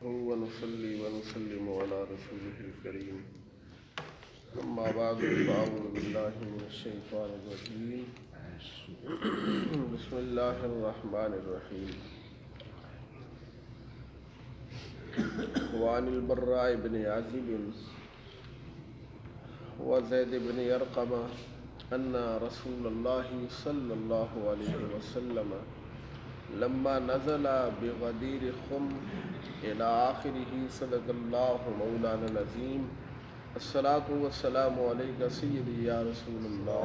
ونصلي ونسلم على رسوله الكريم أما بعد فأعوذ بالله من الشيطان الرجيم بسم الله الرحمن الرحيم وعن البراء بن عازب وزيد بن يرقم أن رسول الله صلى الله عليه وسلم لما نزل بغدير خم إلى آخره صدق الله مولانا العظيم الصلاة والسلام عليك سيدي يا رسول الله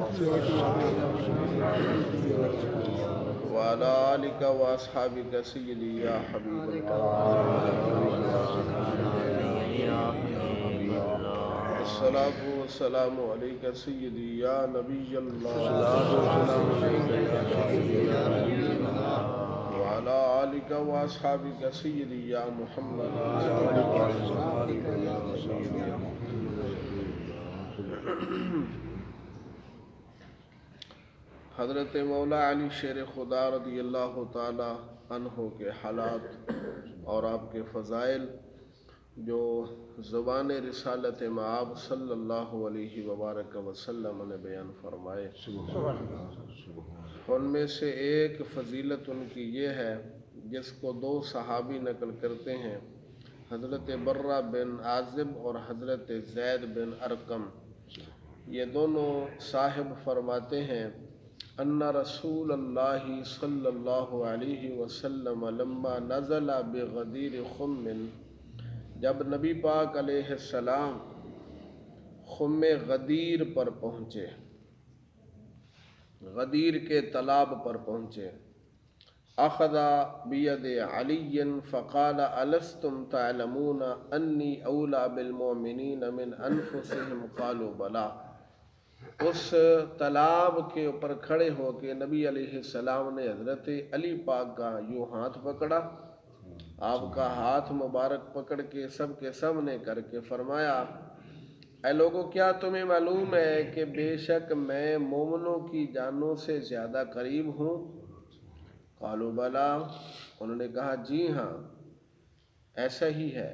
وعلى آلك وأصحابك سيدي يا حبيب الله الصلاة والسلام عليك سيدي يا نبي الله وعلى آلك وأصحابك سيدي يا محمد حضرت مولا علی شیر خدا رضی اللہ تعالی عنہ کے حالات اور آپ کے فضائل جو زبان رسالت مآب صلی اللہ علیہ وبارک وسلم نے بیان فرمائے، ان میں سے ایک فضیلت ان کی یہ ہے جس کو دو صحابی نقل کرتے ہیں، حضرت برہ بن عازب اور حضرت زید بن ارقم۔ یہ دونوں صاحب فرماتے ہیں ان رسول اللہ صلی اللہ علیہ وسلم لما نزل بغدیر خم، جب نبی پاک علیہ السلام خم غدیر پر پہنچے، غدیر کے تالاب پر پہنچے، اخذ بید علی فقال الستم تعلمون انی اولی بالمؤمنین من انفسہم قالوا بلا۔ اس تالاب کے اوپر کھڑے ہو کے نبی علیہ السلام نے حضرت علی پاک کا یوں ہاتھ پکڑا، آپ کا ہاتھ مبارک پکڑ کے سب کے سامنے کر کے فرمایا، اے لوگو کیا تمہیں معلوم ہے کہ بے شک میں مومنوں کی جانوں سے زیادہ قریب ہوں؟ قالوا بلا، انہوں نے کہا جی ہاں ایسا ہی ہے۔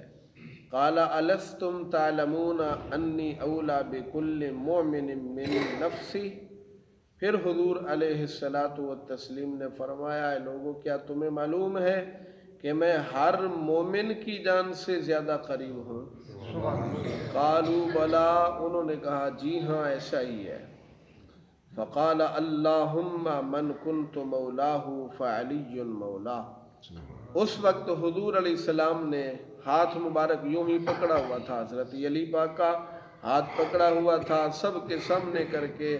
قال الستم تعلمون انی اولی بکل مؤمن من نفسی، پھر حضور علیہ الصلاۃ والتسلیم نے فرمایا، اے لوگو کیا تمہیں معلوم ہے کہ میں ہر مومن کی جان سے زیادہ قریب ہوں؟ قالوا بلا، انہوں نے کہا جی ہاں ایسا ہی ہے۔ فقال اللہم من کنت مولاہ فعلی مولاہ۔ اس وقت حضور علیہ السلام نے ہاتھ مبارک یوں ہی پکڑا ہوا تھا، حضرت علی پاک کا ہاتھ پکڑا ہوا تھا، سب کے سامنے کر کے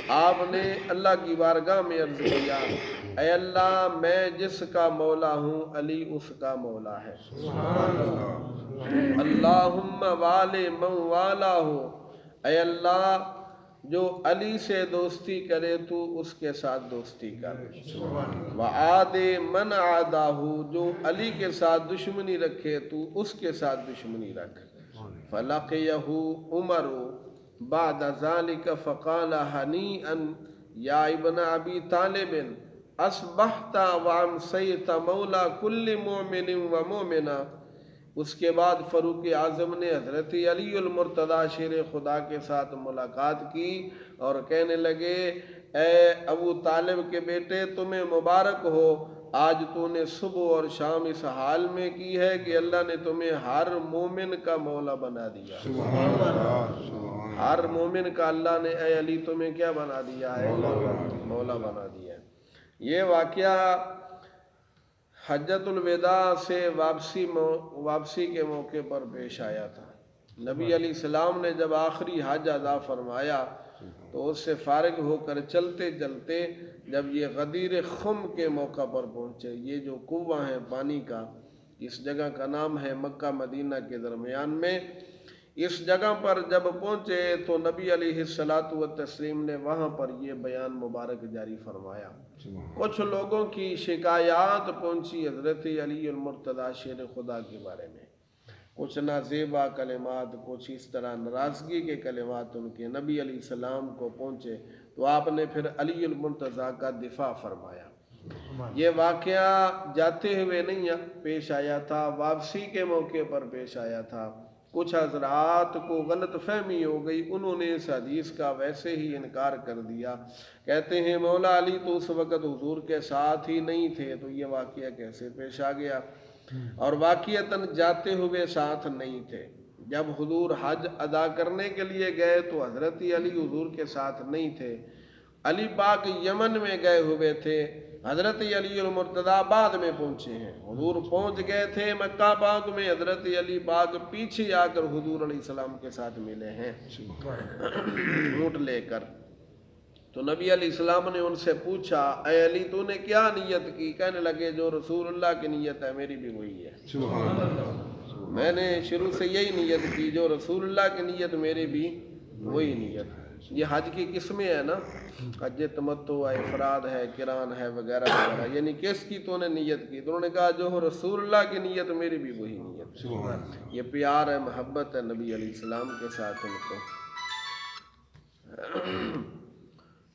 آپ نے اللہ کی بارگاہ میں عرض کیا، اے اللہ میں جس کا مولا ہوں علی اس کا مولا ہے، اللہم والے من والا ہو، اے اللہ جو علی سے دوستی کرے تو اس کے ساتھ دوستی کر، وعاد من عاداہ، جو علی کے ساتھ دشمنی رکھے تو اس کے ساتھ دشمنی رکھ۔ فلقیہ عمر بعد ذلك فقال ہنیئا یا ابن ابی طالب اصبحت وامسیت مولا کل مؤمن ومؤمنہ۔ اس کے بعد فاروق اعظم نے حضرت علی المرتضیٰ شیر خدا کے ساتھ ملاقات کی اور کہنے لگے، اے ابو طالب کے بیٹے تمہیں مبارک ہو، آج تو نے صبح اور شام اس حال میں کی ہے کہ اللہ نے تمہیں ہر مومن کا مولا بنا دیا۔ ہر مومن کا اللہ نے اے علی تمہیں کیا بنا دیا ہے؟ مولا بنا دیا ہے۔ یہ واقعہ حجۃ الوداع سے واپسی کے موقع پر پیش آیا تھا۔ نبی علیہ السلام نے جب آخری حج ادا فرمایا تو اس سے فارغ ہو کر چلتے چلتے جب یہ غدیر خم کے موقع پر پہنچے، یہ جو کنواں ہے پانی کا، اس جگہ کا نام ہے مکہ مدینہ کے درمیان میں، اس جگہ پر جب پہنچے تو نبی علیہ الصلاۃ والتسلیم نے وہاں پر یہ بیان مبارک جاری فرمایا۔ کچھ لوگوں کی شکایات پہنچی حضرت علی المرتضیٰ شیر خدا کے بارے میں، کچھ نازیبا کلمات، کچھ اس طرح ناراضگی کے کلمات ان کے نبی علیہ السلام کو پہنچے تو آپ نے پھر علی المرتضیٰ کا دفاع فرمایا۔ یہ واقعہ جاتے ہوئے نہیں پیش آیا تھا، واپسی کے موقع پر پیش آیا تھا۔ کچھ حضرات کو غلط فہمی ہو گئی، انہوں نے اس حدیث کا ویسے ہی انکار کر دیا، کہتے ہیں مولا علی تو اس وقت حضور کے ساتھ ہی نہیں تھے، تو یہ واقعہ کیسے پیش آ گیا؟ اور واقعتاً جاتے ہوئے ساتھ نہیں تھے۔ جب حضور حج ادا کرنے کے لیے گئے تو حضرت علی حضور کے ساتھ نہیں تھے، علی پاک یمن میں گئے ہوئے تھے، حضرت علی المرتضیٰ بعد میں پہنچے ہیں۔ حضور پہنچ گئے تھے مکہ پاک میں، حضرت علی پاک پیچھے آ کر حضور علیہ السلام کے ساتھ ملے ہیں اونٹ لے کر۔ تو نبی علیہ السلام نے ان سے پوچھا، اے علی تو نے کیا نیت کی؟ کہنے لگے جو رسول اللہ کی نیت ہے میری بھی وہی ہے، میں نے شروع سے یہی نیت کی، جو رسول اللہ کی نیت میری بھی وہی نیت ہے۔ یہ حج کی قسمیں ہیں نا، حج تمتع ہے، افراد ہے، قران ہے، وغیرہ وغیرہ، یعنی کس کی تو نے نیت کی؟ تو انہوں نے کہا جو رسول اللہ کی نیت میری بھی وہی نیت ہے۔ یہ پیار ہے، محبت ہے نبی علیہ السلام کے ساتھ ان کو۔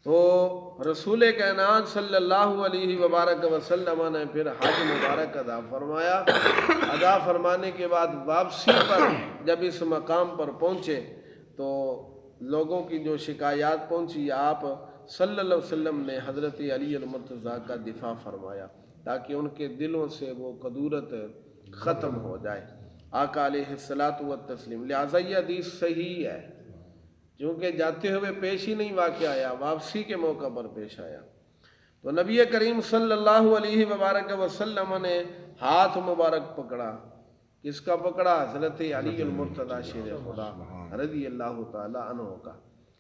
تو رسول کائنات صلی اللہ علیہ وبارک وسلم نے پھر حج مبارک ادا فرمایا۔ ادا فرمانے کے بعد واپسی پر جب اس مقام پر پہنچے تو لوگوں کی جو شکایات پہنچی، آپ صلی اللہ علیہ وسلم نے حضرت علی المرتضیٰ کا دفاع فرمایا تاکہ ان کے دلوں سے وہ قدورت ختم ہو جائے، آقا علیہ الصلاۃ والتسلیم۔ لہٰذا یہ حدیث صحیح ہے، کیونکہ جاتے ہوئے پیش ہی نہیں واقع آیا، واپسی کے موقع پر پیش آیا۔ تو نبی کریم صلی اللہ علیہ وبارک وسلم نے ہاتھ مبارک پکڑا، کس کا پکڑا؟ حضرت علی المرتضیٰ شیر خدا رضی اللہ تعالی عنہ کا۔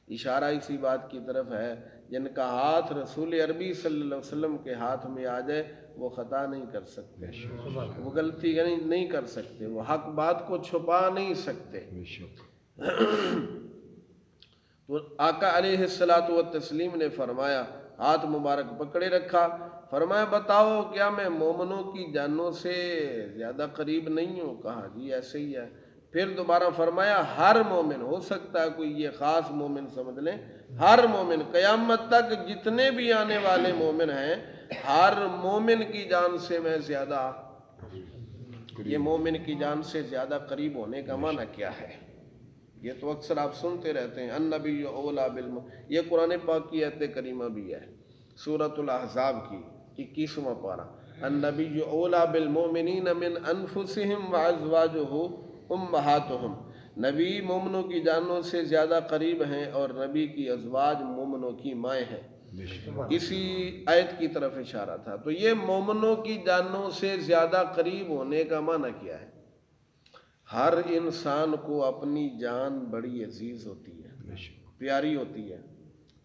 اشارہ اسی بات کی طرف ہے، جن کا ہاتھ رسول عربی صلی اللہ علیہ وسلم کے ہاتھ میں آ جائے وہ خطا نہیں کر سکتے، وہ غلطی نہیں کر سکتے، وہ حق بات کو چھپا نہیں سکتے۔ تو آقا علیہ الصلاۃ والتسلیم نے فرمایا، ہاتھ مبارک پکڑے رکھا، فرمایا بتاؤ کیا میں مومنوں کی جانوں سے زیادہ قریب نہیں ہوں؟ کہا جی ایسے ہی ہے۔ پھر دوبارہ فرمایا ہر مومن، ہو سکتا ہے کوئی یہ خاص مومن سمجھ لیں، ہر مومن قیامت تک جتنے بھی آنے والے مومن ہیں، ہر مومن کی جان سے میں زیادہ، یہ مومن کی جان سے زیادہ قریب ہونے کا معنی کیا ہے؟ یہ تو اکثر آپ سنتے رہتے ہیں، النبی اولیٰ یہ قرآن پاک کی آیت کریمہ بھی ہے، سورۃ الاحزاب کی 21واں پارہ، النبی اولیٰ بالمؤمنین من انفسہم وازواجہ امہاتہم، نبی مومنوں کی جانوں سے زیادہ قریب ہیں اور نبی کی ازواج مومنوں کی مائیں ہیں۔ اسی آیت کی طرف اشارہ تھا۔ تو یہ مومنوں کی جانوں سے زیادہ قریب ہونے کا معنی کیا ہے؟ ہر انسان کو اپنی جان بڑی عزیز ہوتی ہے، پیاری ہوتی ہے،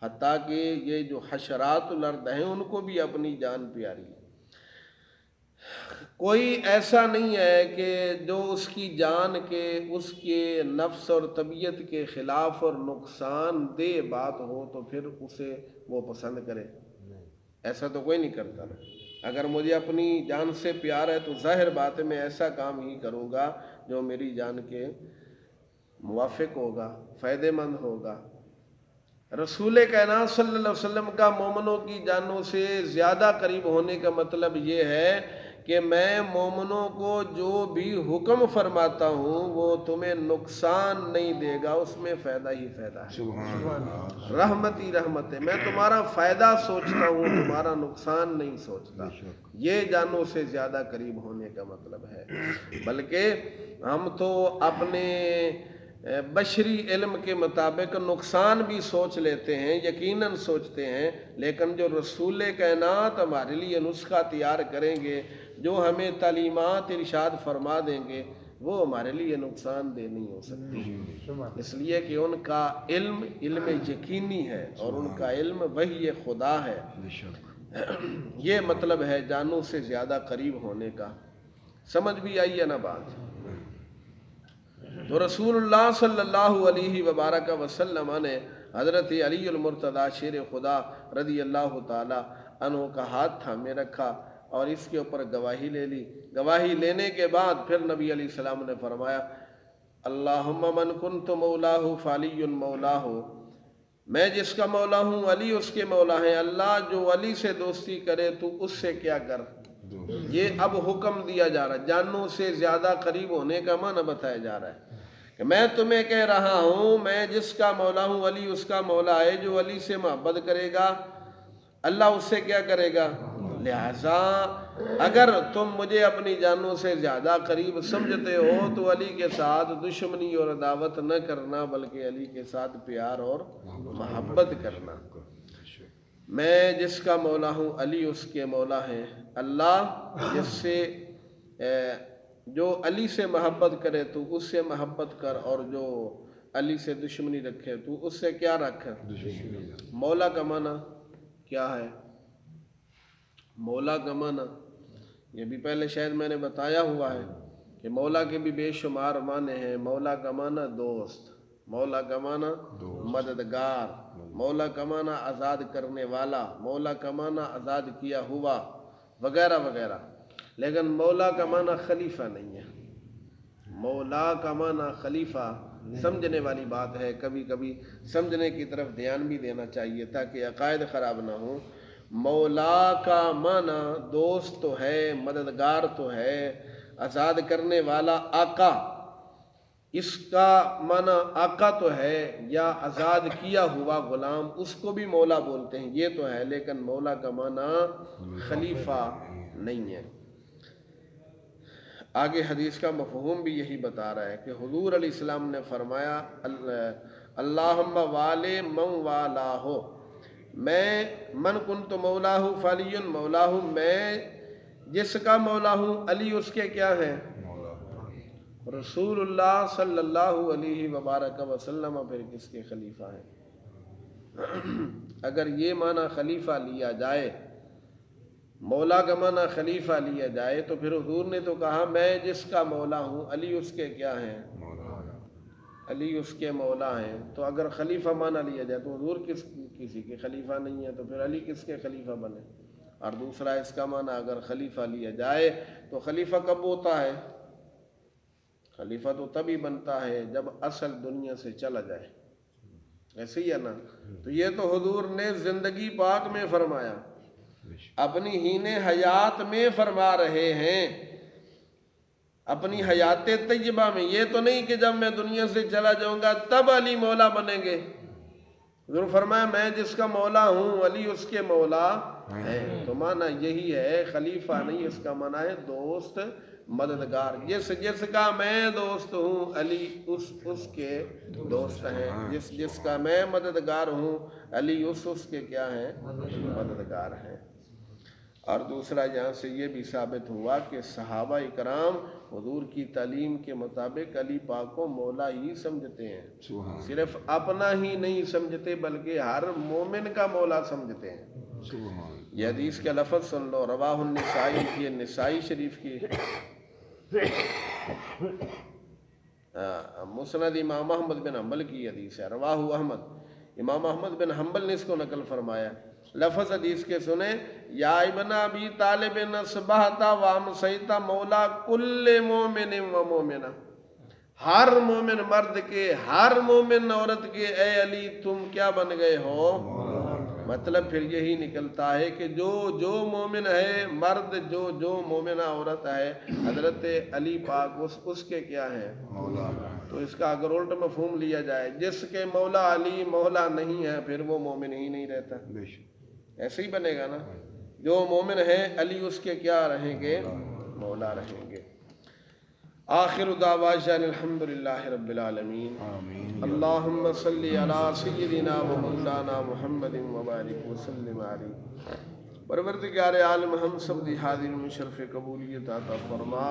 حتیٰ کہ یہ جو حشرات الارض ہیں ان کو بھی اپنی جان پیاری ہے۔ کوئی ایسا نہیں ہے کہ جو اس کی جان کے، اس کے نفس اور طبیعت کے خلاف اور نقصان دہ بات ہو تو پھر اسے وہ پسند کرے، ایسا تو کوئی نہیں کرتا نا۔ اگر مجھے اپنی جان سے پیار ہے تو ظاہر بات ہے میں ایسا کام ہی کروں گا جو میری جان کے موافق ہوگا، فائدہ مند ہوگا۔ رسول کائنات صلی اللہ علیہ وسلم کا مومنوں کی جانوں سے زیادہ قریب ہونے کا مطلب یہ ہے کہ میں مومنوں کو جو بھی حکم فرماتا ہوں وہ تمہیں نقصان نہیں دے گا، اس میں فائدہ ہی فائدہ ہے، رحمت ہی رحمت ہے، میں تمہارا فائدہ سوچتا ہوں، تمہارا نقصان نہیں سوچتا۔ یہ جانوں سے زیادہ قریب ہونے کا مطلب ہے۔ بلکہ ہم تو اپنے بشری علم کے مطابق نقصان بھی سوچ لیتے ہیں، یقیناً سوچتے ہیں، لیکن جو رسول کائنات ہمارے لیے نسخہ تیار کریں گے، جو ہمیں تعلیمات ارشاد فرما دیں گے، وہ ہمارے لیے نقصان دہ نہیں ہو سکتی، اس لیے کہ ان کا علم یقینی ہے اور ان کا علم وحی خدا ہے۔ یہ مطلب ہے جانوں سے زیادہ قریب ہونے کا۔ سمجھ بھی آئی ہے نا بات؟ تو رسول اللہ صلی اللہ علیہ وبارک وسلم نے حضرت علی المرتضیٰ شیر خدا رضی اللہ تعالی عنہ کا ہاتھ تھامے رکھا اور اس کے اوپر گواہی لے لی۔ گواہی لینے کے بعد پھر نبی علیہ السلام نے فرمایا اللہم من کنت مولاہ فعلی مولاہ، میں جس کا مولا ہوں علی اس کے مولا ہیں۔ اللہ جو علی سے دوستی کرے تو اس سے کیا کر۔ یہ اب حکم دیا جا رہا ہے، جانوں سے زیادہ قریب ہونے کا معنی بتایا جا رہا ہے کہ میں تمہیں کہہ رہا ہوں میں جس کا مولا ہوں علی اس کا مولا ہے۔ جو علی سے محبت کرے گا اللہ اس سے کیا کرے گا۔ لہذا اگر تم مجھے اپنی جانوں سے زیادہ قریب سمجھتے ہو تو علی کے ساتھ دشمنی اور عداوت نہ کرنا، بلکہ علی کے ساتھ پیار اور محبت کرنا۔ میں جس کا مولا ہوں علی اس کے مولا ہیں۔ اللہ جس سے جو علی سے محبت کرے تو اس سے محبت کر، اور جو علی سے دشمنی رکھے تو اس سے کیا رکھ۔ مولا کا معنی کیا ہے؟ مولا کا معنی یہ بھی پہلے شاید میں نے بتایا ہوا ہے کہ مولا کے بھی بے شمار معنی ہیں۔ مولا کا معنی دوست، مولا کا معنی مددگار، مولا کا معنی آزاد کرنے والا، مولا کا معنی آزاد کیا ہوا وغیرہ وغیرہ۔ لیکن مولا کا معنی خلیفہ نہیں ہے۔ مولا کا معنی خلیفہ سمجھنے والی بات ہے، کبھی کبھی سمجھنے کی طرف دھیان بھی دینا چاہیے تاکہ عقائد خراب نہ ہوں۔ مولا کا معنی دوست تو ہے، مددگار تو ہے، آزاد کرنے والا آقا، اس کا معنی آقا تو ہے، یا آزاد کیا ہوا غلام، اس کو بھی مولا بولتے ہیں، یہ تو ہے، لیکن مولا کا معنی خلیفہ نہیں ہے۔ آگے حدیث کا مفہوم بھی یہی بتا رہا ہے کہ حضور علیہ السلام نے فرمایا اللہم والی من والاہ، میں من کنت مولاہ فعلی مولاہ، میں جس کا مولا ہوں علی اس کے کیا ہیں۔ رسول اللہ صلی اللہ علیہ وبارک وسلم پھر کس کے خلیفہ ہیں؟ اگر یہ معنی خلیفہ لیا جائے، مولا کا معنی خلیفہ لیا جائے، تو پھر حضور نے تو کہا میں جس کا مولا ہوں علی اس کے کیا ہیں، علی اس کے مولا ہیں۔ تو اگر خلیفہ معنی لیا جائے تو حضور کسی کے خلیفہ نہیں ہے، تو پھر علی کس کے خلیفہ بنے؟ اور دوسرا اس کا معنی اگر خلیفہ لیا جائے تو خلیفہ کب ہوتا ہے؟ خلیفہ تو تبھی بنتا ہے جب اصل دنیا سے چلا جائے، ایسے ہی ہے نا؟ تو یہ تو حضور نے زندگی پاک میں فرمایا، اپنی ہین حیات میں فرما رہے ہیں، اپنی حیات طیبہ میں۔ یہ تو نہیں کہ جب میں دنیا سے چلا جاؤں گا تب علی مولا بنیں گے۔ حضور فرمایا میں جس کا مولا ہوں علی اس کے مولا ہے، تو معنی یہی ہے، خلیفہ نہیں، اس کا معنی ہے دوست، مددگار۔ جس کا میں دوست ہوں علی اس کے دوست ہیں، جس کا میں مددگار ہوں علی اس کے کیا ہیں، مددگار ہیں۔ اور دوسرا یہاں سے یہ بھی ثابت ہوا کہ صحابہ اکرام حضور کی تعلیم کے مطابق علی پاک کو مولا ہی سمجھتے ہیں، صرف اپنا ہی نہیں سمجھتے بلکہ ہر مومن کا مولا سمجھتے ہیں۔ یہ حدیث کے لفظ سن لو، رواہ النسائی کی، نسائی شریف کی، مسند امام احمد بن حنبل کی حدیث ہے، رواہ احمد، امام احمد بن حنبل نے اس کو نقل فرمایا۔ لفظ حدیث کے سنیں، یا ابن ابی طالب اصبحت وامسیت مولا کل مومن و مومنہ، ہر مومن مرد کے، ہر مومن عورت کے اے علی تم کیا بن گئے ہو۔ مطلب پھر یہی نکلتا ہے کہ جو مومن ہے مرد، جو مومنہ عورت ہے، حضرت علی پاک اس کے کیا ہیں۔ تو اس کا اگر الٹ مفہوم لیا جائے، جس کے مولا علی مولا نہیں ہے پھر وہ مومن ہی نہیں رہتا، ایسے ہی بنے گا نا۔ جو مومن ہے علی اس کے کیا رہیں گے، مولا رہیں گے۔ آخر دعوانا الحمدللہ رب العالمین، اللہم صلی علی سیدنا و مولانا محمد وبارک وسلم علیہ۔ پروردگار عالم ہم سب دی حاضر میں شرف قبولیت عطا فرما،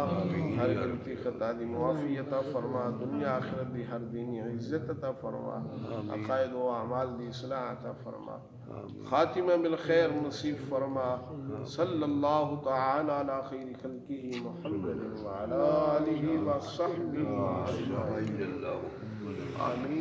ہر غلطی خطا دی معافی عطا فرما، دنیا آخرت دی ہر دینی عزت عطا فرما، عقائد و اعمال دی اصلاح عطا فرما، خاتمہ بالخیر نصیب فرما۔ صلی اللہ تعالی علی خیر خلقہ محمد وعلی آلہ وصحبہ اجمعین، آمین۔